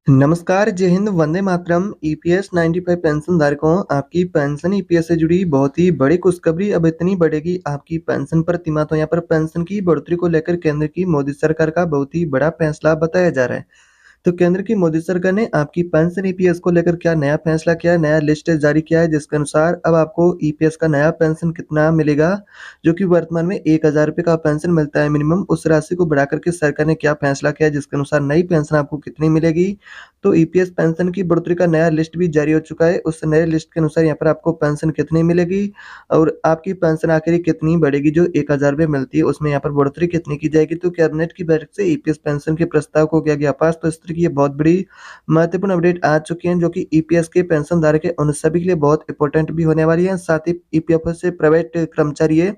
नमस्कार, जय Hind, Vande Mataram. EPS 95 pension धारकों, आपकी पेंशन ईपीएस से जुड़ी बहुत ही बड़ी खुशखबरी अब इतनी बढ़ेगी आपकी पेंशन प्रतिमाह। तो यहाँ पर पेंशन की बढ़ोतरी को लेकर केंद्र की मोदी सरकार का बहुत ही बड़ा फैसला बताया जा रहा है। तो केंद्र की मोदी सरकार ने आपकी पेंशन ईपीएस को लेकर क्या नया फैसला किया है, नया लिस्ट जारी किया है, जिसके अनुसार अब आपको ईपीएस का नया पेंशन कितना मिलेगा, जो कि वर्तमान में 1000 रुपये का पेंशन मिलता है मिनिमम, उस राशि को बढ़ा करके सरकार ने क्या फैसला किया है, जिसके अनुसार नई पेंशन आपको कितनी मिलेगी। तो ईपीएस पेंशन की बढ़ोतरी का नया लिस्ट भी जारी हो चुका है। उस नए लिस्ट के अनुसार यहाँ पर आपको पेंशन कितनी मिलेगी और आपकी पेंशन आखिर कितनी बढ़ेगी। जो 1000 रुपये मिलती है उसमें यहाँ पर बढ़ोतरी कितनी की जाएगी। तो कैबिनेट की बैठक से ईपीएस पेंशन के प्रस्ताव को किया गया पास। तो इस तरह की ये बहुत बड़ी महत्वपूर्ण अपडेट आ चुकी है, जो कि ईपीएस के पेंशन धारक है उन सभी के लिए बहुत इंपॉर्टेंट भी होने वाली है। साथ ही ईपीएफओ से प्राइवेट कर्मचारी है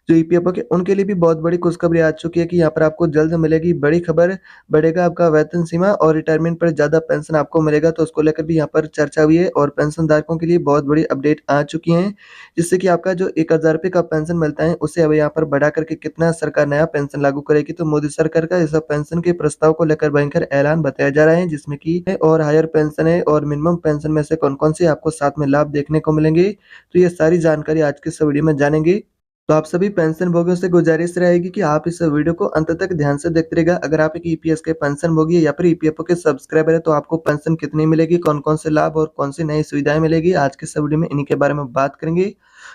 जो ईपीएफओ के, उनके लिए भी बहुत बड़ी खुशखबरी आ चुकी है कि यहाँ पर आपको जल्द मिलेगी बड़ी खबर। बढ़ेगा आपका वेतन सीमा और रिटायरमेंट पर ज़्यादा पेंशन आपको मिलेगा। तो उसको लेकर भी यहाँ पर चर्चा हुई है और पेंशन धारकों के लिए बहुत बड़ी अपडेट आ चुकी है, जिससे कि आपका जो 1000 रुपये का पेंशन मिलता है उसे अब यहाँ पर बढ़ा करके कितना सरकार नया पेंशन लागू करेगी। तो मोदी सरकार का इस पेंशन के प्रस्ताव को लेकर भयंकर ऐलान बताया जा रहा है, जिसमें कि और हायर पेंशन है और मिनिमम पेंशन में से कौन-कौन से आपको साथ में लाभ देखने को मिलेंगे। तो ये सारी जानकारी आज के इस वीडियो में जानेंगे। तो आप सभी पेंशनभोगियों से गुजारिश रहेगी कि आप इस वीडियो को अंत तक ध्यान से देखते रहिएगा। अगर आप एक ईपीएस के पेंशनभोगी है या फिर ईपीएफओ के सब्सक्राइबर है, तो आपको पेंशन कितनी मिलेगी, कौन-कौन से लाभ और कौन सी नई सुविधाएं मिलेगी, आज के इस वीडियो में इन्हीं के बारे में बात करेंगे।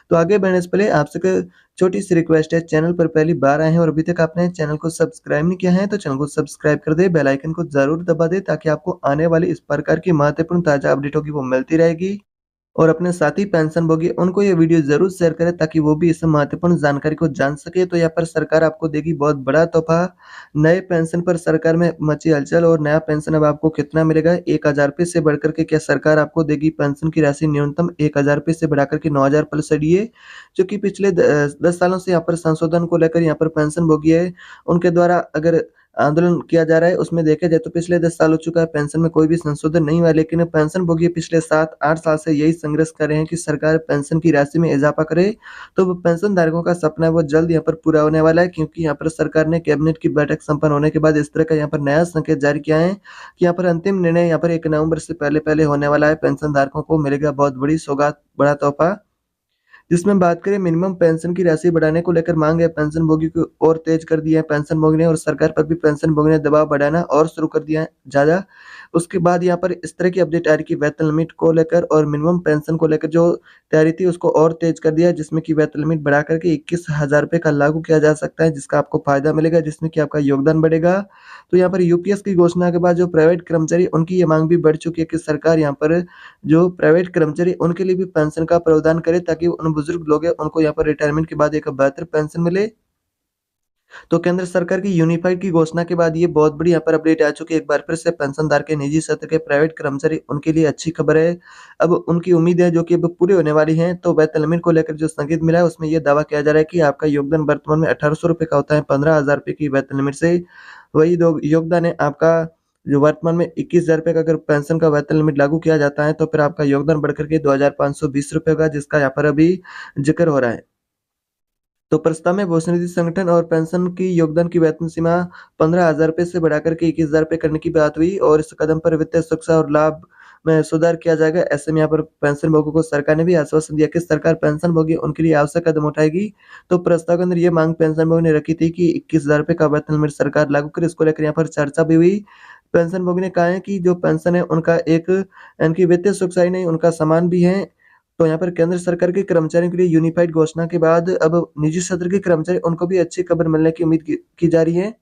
तो आगे बढ़ने से पहले आपसे एक छोटी-सी रिक्वेस्ट है, चैनल पर पहली बार आए हैं और अभी तक आपने चैनल को सब्सक्राइब नहीं किया है, तो चैनल को सब्सक्राइब कर दें, बेल आइकन को ज़रूर दबा दें ताकि आपको आने वाली इस प्रकार की महत्वपूर्ण ताज़ा अपडेट होगी वो मिलती रहेगी। और अपने साथी पेंशनभोगी उनको ये वीडियो ज़रूर शेयर करें ताकि वो भी इस महत्वपूर्ण जानकारी को जान सके। तो यहाँ पर सरकार आपको देगी बहुत बड़ा तोहफ़ा। नए पेंशन पर सरकार में मची हलचल और नया पेंशन अब आपको कितना मिलेगा, 1000 रुपये से बढ़कर के क्या सरकार आपको देगी पेंशन की राशि न्यूनतम 1000 रुपये से बढ़ाकर के 9000 प्लस डीए, जो कि पिछले 10 सालों से यहाँ पर संशोधन को लेकर यहाँ पर पेंशनभोगी है, उनके द्वारा अगर आंदोलन किया जा रहा है। उसमें देखा जाए तो पिछले 10 साल हो चुका है, पेंशन में कोई भी संशोधन नहीं हुआ है, लेकिन पेंशनभोगी पिछले 7-8 साल से यही संघर्ष कर रहे हैं कि सरकार पेंशन की राशि में इजाफा करे। तो वो पेंशनधारकों का सपना है वो जल्द यहाँ पर पूरा होने वाला है, क्योंकि यहाँ पर सरकार ने कैबिनेट की बैठक संपन्न होने के बाद इस तरह का यहाँ पर नया संकेत जारी किया है कि यहाँ पर अंतिम निर्णय यहाँ पर 1 नवंबर से पहले-पहले होने वाला है। पेंशनधारकों को मिलेगा बहुत बड़ी सौगात, बड़ा तोहफ़ा। जिसमें बात करें मिनिमम पेंशन की राशि बढ़ाने को लेकर मांग है पेंशनभोगी को और तेज कर दी है पेंशनभोगी ने, और सरकार पर भी पेंशनभोगी ने दबाव बढ़ाना और शुरू कर दिया है ज़्यादा। उसके बाद यहाँ पर इस तरह की अपडेट आ रही कि वेतन लिमिट को लेकर और मिनिमम पेंशन को लेकर जो तैयारी थी उसको और तेज कर दिया है, जिसमें कि वेतन लिमिट बढ़ा करके 21,000 रुपये का लागू किया जा सकता है, जिसका आपको फ़ायदा मिलेगा, जिसमें कि आपका योगदान बढ़ेगा। तो यहाँ पर यूपीएस की घोषणा के बाद जो प्राइवेट कर्मचारी उनकी ये मांग भी बढ़ चुकी है कि सरकार यहाँ पर जो प्राइवेट कर्मचारी उनके लिए भी पेंशन का प्रावधान करे ताकि उन बुजुर्ग लोग हैं उनको यहाँ पर रिटायरमेंट के बाद एक बेहतर पेंशन मिले। तो केंद्र सरकार की यूनिफाइड की घोषणा के बाद ये बहुत बड़ी यहाँ पर अपडेट आ चुकी है। एक बार फिर से पेंशनधार के निजी क्षेत्र के प्राइवेट कर्मचारी उनके लिए अच्छी खबर है। अब उनकी उम्मीद है जो कि अब पूरी होने वाली हैं। तो वेतन लिमिट को लेकर जो संकेत मिला है उसमें ये दावा किया जा रहा है कि आपका योगदान वर्तमान में 1800 रुपये का होता है 15,000 रुपये की वेतन लिमिट से। वही दो योगदान है आपका जो वर्तमान में 21,000 रुपये का अगर पेंशन का वेतन लिमिट लागू किया जाता है तो फिर आपका योगदान बढ़कर के 2,520 रुपये होगा, जिसका यहाँ पर अभी ज़िक्र हो रहा है। तो प्रस्ताव में भविष्य निधि संगठन और पेंशन की योगदान की वेतन सीमा 15,000 रुपये से बढ़ाकर के 21,000 रुपये करने की बात हुई, और इस कदम पर वित्तीय सुरक्षा और लाभ में सुधार किया जाएगा। ऐसे में यहाँ पर पेंशनभोगियों को सरकार ने भी आश्वासन दिया कि सरकार पेंशनभोगी उनके लिए आवश्यक कदम उठाएगी। तो प्रस्ताव के अंदर ये मांग पेंशनभोगी ने रखी थी कि 21,000 रुपये का वेतन लिमिट सरकार लागू करे। इसको लेकर यहाँ पर चर्चा भी हुई। पेंशनभोगी ने कहा है कि जो पेंशन है उनका एक इनकी वित्तीय सुरक्षा ही नहीं, उनका सम्मान भी है। तो यहाँ पर केंद्र सरकार के कर्मचारियों के लिए यूनिफाइड घोषणा के बाद अब निजी क्षेत्र के कर्मचारी उनको भी अच्छी खबर मिलने की उम्मीद की जा रही है।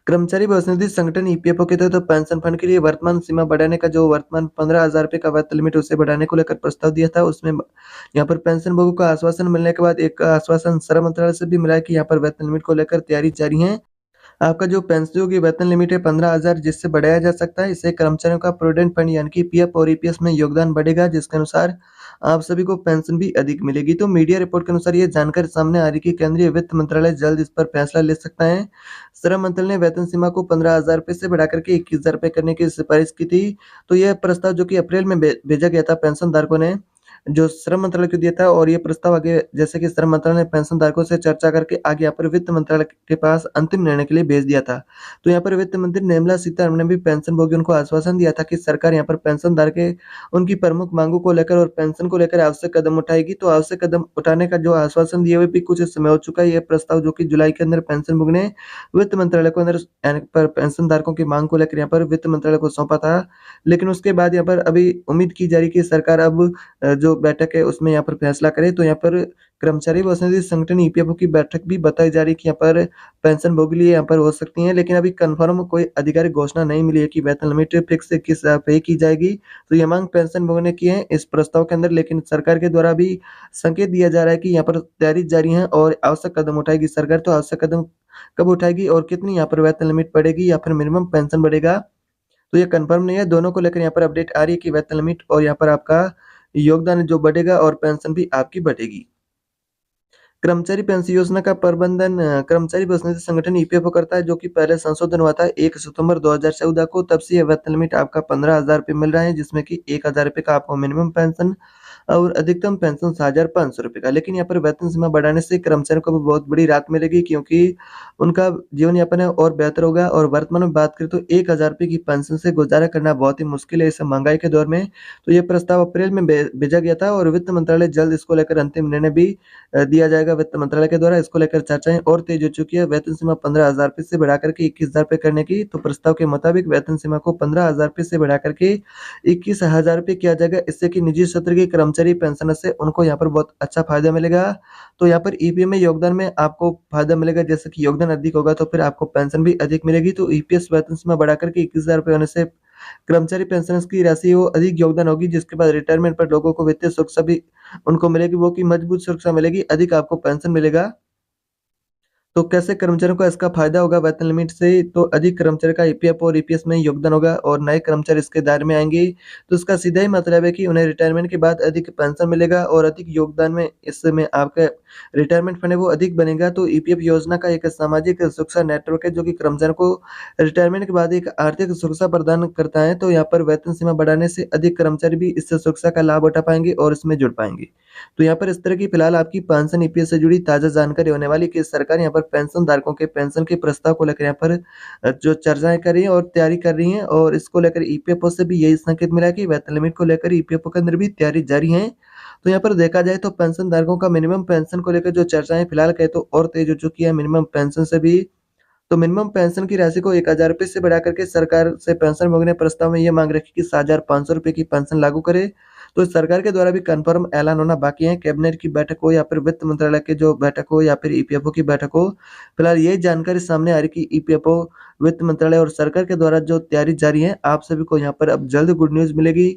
कर्मचारी भविष्य निधि संगठन ईपीएफओ के तहत पेंशन फंड के लिए वर्तमान सीमा बढ़ाने का जो वर्तमान 15,000 रुपये का वेतन लिमिट उसे बढ़ाने को लेकर प्रस्ताव दिया था, उसमें यहाँ पर पेंशनभोगियों को आश्वासन मिलने के बाद एक आश्वासन श्रम मंत्रालय से भी मिला है कि यहाँ पर वेतन लिमिट को लेकर तैयारी जारी है। आपका जो पेंशनभोगी वेतन लिमिट है 15,000, जिससे बढ़ाया जा सकता है। इससे कर्मचारियों का प्रोविडेंट फंड यानी कि पीएफ और ईपीएस में योगदान बढ़ेगा, जिसके अनुसार आप सभी को पेंशन भी अधिक मिलेगी। तो मीडिया रिपोर्ट के अनुसार ये जानकारी सामने आ रही कि केंद्रीय वित्त मंत्रालय जल्द इस पर फैसला ले सकता है। श्रम मंत्रालय ने वेतन सीमा को 15,000 रुपये से बढ़ाकर के 21,000 रुपये करने की सिफारिश की थी। तो यह प्रस्ताव जो कि अप्रैल में भेजा गया था पेंशनधारकों ने जो श्रम मंत्रालय को दिया था और ये प्रस्ताव आगे जैसे कि श्रम मंत्रालय ने पेंशनधारकों से चर्चा करके आगे यहाँ पर वित्त मंत्रालय के पास अंतिम निर्णय के लिए भेज दिया था। तो यहाँ पर वित्त मंत्री निर्मला सीतारमण ने भी पेंशनभोगियों को आश्वासन दिया था कि सरकार यहाँ पर पेंशनधारक के उनकी प्रमुख मांगों को लेकर और पेंशन को लेकर आवश्यक कदम उठाएगी। तो आवश्यक कदम उठाने का जो आश्वासन दिए हुए भी कुछ समय हो चुका है। ये प्रस्ताव जो कि जुलाई के अंदर पेंशनभोगी ने वित्त मंत्रालय को अंदर पर पेंशनधारकों की मांग को लेकर यहाँ पर वित्त मंत्रालय को सौंपा था। लेकिन उसके बाद यहाँ पर अभी उम्मीद की जा रही है कि सरकार अब जो बैठक है उसमें यहाँ पर फैसला करे। तो यहाँ पर कर्मचारी व औषधि संगठन ईपीएफओ की बैठक भी बताई जा रही है कि यहाँ पर पेंशनभोगी लिए यहाँ पर हो सकती है। लेकिन अभी कन्फर्म कोई आधिकारिक घोषणा नहीं मिली है कि वेतन लिमिट फिक्स किस पे की जाएगी। तो ये मांग पेंशनभोगी ने की है इस प्रस्ताव के अंदर, लेकिन सरकार के द्वारा भी संकेत दिया जा रहा है कि यहाँ पर तैयारी जारी है और आवश्यक कदम उठाएगी सरकार। तो आवश्यक कदम कब उठाएगी और कितनी यहाँ पर वेतन लिमिट बढ़ेगी या फिर मिनिमम पेंशन बढ़ेगा, तो ये कंफर्म नहीं है। दोनों को लेकर यहाँ पर अपडेट आ रही है कि वेतन लिमिट और यहाँ पर आपका योगदान जो बढ़ेगा और पेंशन भी आपकी बढ़ेगी। कर्मचारी पेंशन योजना का प्रबंधन कर्मचारी पेंशन संगठन ईपीएफओ करता है, जो कि पहले संशोधन हुआ था 1 सितंबर 2014 को। तब से ये वेतन लिमिट आपका 15,000 रुपए मिल रहा है, जिसमें कि 1,000 रुपए का आपको मिनिमम पेंशन और अधिकतम पेंशन 7,500 रुपए का। लेकिन यहाँ पर वेतन सीमा बढ़ाने से कर्मचारियों को भी बहुत बड़ी राहत मिलेगी, क्योंकि उनका जीवन यापन है और बेहतर होगा। और वर्तमान में बात करें तो 1,000 रुपए की पेंशन से गुजारा करना बहुत ही मुश्किल है इस महंगाई के दौर में। तो ये प्रस्ताव अप्रैल में भेजा गया था और वित्त मंत्रालय जल्द इसको लेकर अंतिम निर्णय भी दिया जाएगा वित्त मंत्रालय के द्वारा। इसको लेकर चर्चाएं और तेज हो चुकी है। वेतन सीमा 15,000 रुपए से बढ़ाकर के 21,000 रुपए करने की, तो प्रस्ताव के मुताबिक वेतन सीमा को 15,000 रुपए से बढ़ाकर के 21,000 रुपए किया जाएगा। इससे कि निजी क्षेत्र के कर्मचारी पेंशनर से उनको यहाँ पर बहुत अच्छा फायदा मिलेगा। तो यहाँ पर ईपीएफ में योगदान में आपको फायदा मिलेगा, जैसे कि योगदान अधिक होगा तो फिर आपको पेंशन भी अधिक मिलेगी। तो ईपीएस वेतन सीमा बढ़ाकर के 21,000 रुपए होने से कर्मचारी पेंशनर्स की राशि वो अधिक योगदान होगी, जिसके बाद रिटायरमेंट पर लोगों को वित्तीय सुरक्षा भी उनको मिलेगी, वो की मजबूत सुरक्षा मिलेगी, अधिक आपको पेंशन मिलेगा। तो कैसे कर्मचारियों को इसका फायदा होगा वेतन लिमिट से, तो अधिक कर्मचारी का ईपीएफ और ईपीएस में योगदान होगा और नए कर्मचारी इसके दायरे में आएंगे। तो इसका सीधा ही मतलब है कि उन्हें रिटायरमेंट के बाद अधिक पेंशन मिलेगा और अधिक योगदान में इसमें आपका रिटायरमेंट फंड है वो अधिक बनेगा। तो ईपीएफ योजना का एक सामाजिक सुरक्षा नेटवर्क है, जो कि कर्मचारियों को रिटायरमेंट के बाद एक आर्थिक सुरक्षा प्रदान करता है। तो यहाँ पर वेतन सीमा बढ़ाने से अधिक कर्मचारी भी इस सुरक्षा का लाभ उठा पाएंगे और इसमें जुड़ पाएंगे। तो यहाँ पर इस तरह की फिलहाल आपकी पेंशन ईपीएस से जुड़ी ताज़ा जानकारी होने वाली कि सरकार यहाँ पर पेंशन धारकों के पेंशन के प्रस्ताव को लेकर यहाँ पर जो चर्चाएँ कर रही है और तैयारी कर रही हैं, और इसको लेकर ईपीएफओ से भी यही संकेत मिला है कि वेतन लिमिट को लेकर ईपीएफओ के अंदर भी तैयारी जारी है। तो यहाँ पर देखा जाए तो पेंशन धारकों का मिनिमम पेंशन को लेकर जो चर्चाएँ फिलहाल कहें तो और तेज हो चुकी है मिनिमम पेंशन से भी। तो मिनिमम पेंशन की राशि को 1,000 रुपए से बढ़ा करके सरकार से पेंशनभोगी ने प्रस्ताव में ये मांग रखी कि 7,500 रुपए की पेंशन लागू करे। तो सरकार के द्वारा भी कन्फर्म ऐलान होना बाकी है। कैबिनेट की बैठक हो या फिर वित्त मंत्रालय की जो बैठक हो या फिर ईपीएफओ की बैठक हो, फिलहाल यही जानकारी सामने आ रही कि ईपीएफओ, वित्त मंत्रालय और सरकार के द्वारा जो तैयारी जारी है, आप सभी को यहाँ पर अब जल्द गुड न्यूज़ मिलेगी।